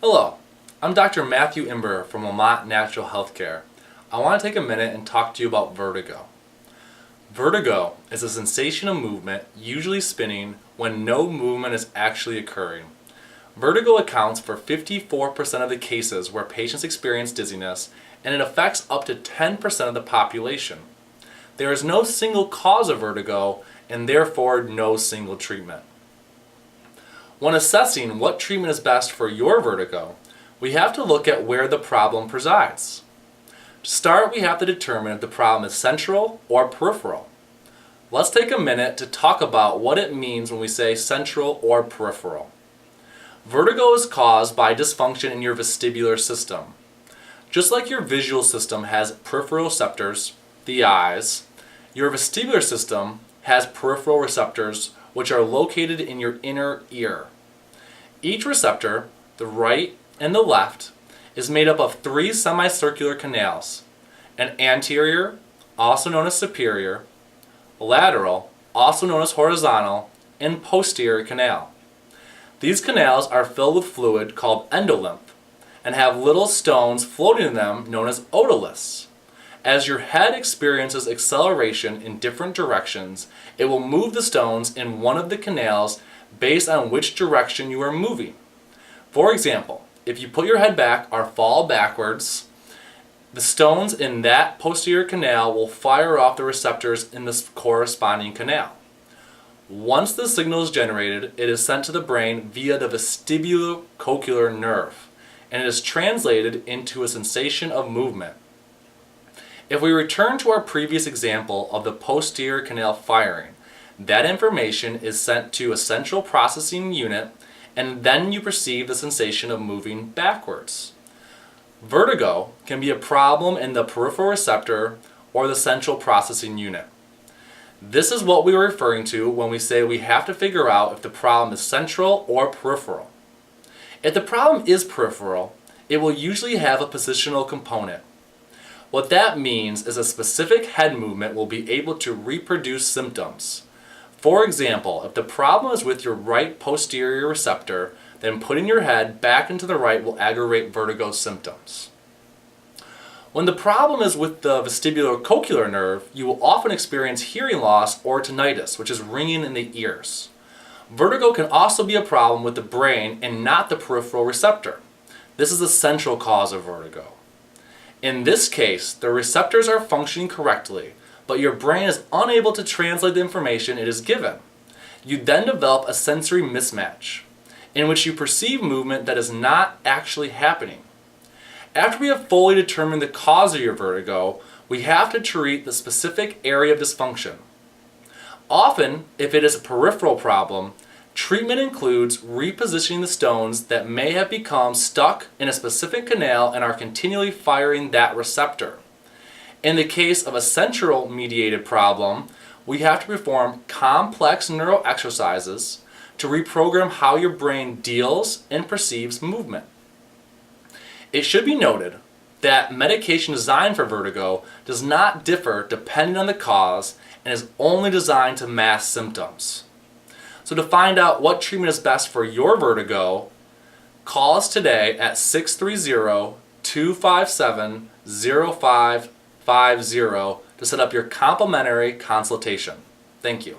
Hello, I'm Dr. Matthew Imber from Lamont Natural Healthcare. I want to take a minute and talk to you about vertigo. Vertigo is a sensation of movement, usually spinning, when no movement is actually occurring. Vertigo accounts for 54% of the cases where patients experience dizziness, and it affects up to 10% of the population. There is no single cause of vertigo, and therefore no single treatment. When assessing what treatment is best for your vertigo, we have to look at where the problem presides. To start, we have to determine if the problem is central or peripheral. Let's take a minute to talk about what it means when we say central or peripheral. Vertigo is caused by dysfunction in your vestibular system. Just like your visual system has peripheral receptors, the eyes, your vestibular system has peripheral receptors which are located in your inner ear. Each receptor, the right and the left, is made up of three semicircular canals: an anterior, also known as superior, lateral, also known as horizontal, and posterior canal. These canals are filled with fluid called endolymph and have little stones floating in them known as otoliths. As your head experiences acceleration in different directions, it will move the stones in one of the canals based on which direction you are moving. For example, if you put your head back or fall backwards, the stones in that posterior canal will fire off the receptors in the corresponding canal. Once the signal is generated, it is sent to the brain via the vestibulocochlear nerve, and it is translated into a sensation of movement. If we return to our previous example of the posterior canal firing, that information is sent to a central processing unit, and then you perceive the sensation of moving backwards. Vertigo can be a problem in the peripheral receptor or the central processing unit. This is what we are referring to when we say we have to figure out if the problem is central or peripheral. If the problem is peripheral, it will usually have a positional component. What that means is a specific head movement will be able to reproduce symptoms. For example, if the problem is with your right posterior receptor, then putting your head back into the right will aggravate vertigo symptoms. When the problem is with the vestibulocochlear nerve, you will often experience hearing loss or tinnitus, which is ringing in the ears. Vertigo can also be a problem with the brain and not the peripheral receptor. This is the central cause of vertigo. In this case, the receptors are functioning correctly, but your brain is unable to translate the information it is given. You then develop a sensory mismatch, in which you perceive movement that is not actually happening. After we have fully determined the cause of your vertigo, we have to treat the specific area of dysfunction. Often, if it is a peripheral problem, treatment includes repositioning the stones that may have become stuck in a specific canal and are continually firing that receptor. In the case of a central mediated problem, we have to perform complex neural exercises to reprogram how your brain deals and perceives movement. It should be noted that medication designed for vertigo does not differ depending on the cause and is only designed to mask symptoms. So to find out what treatment is best for your vertigo, call us today at 630-257-0550 to set up your complimentary consultation. Thank you.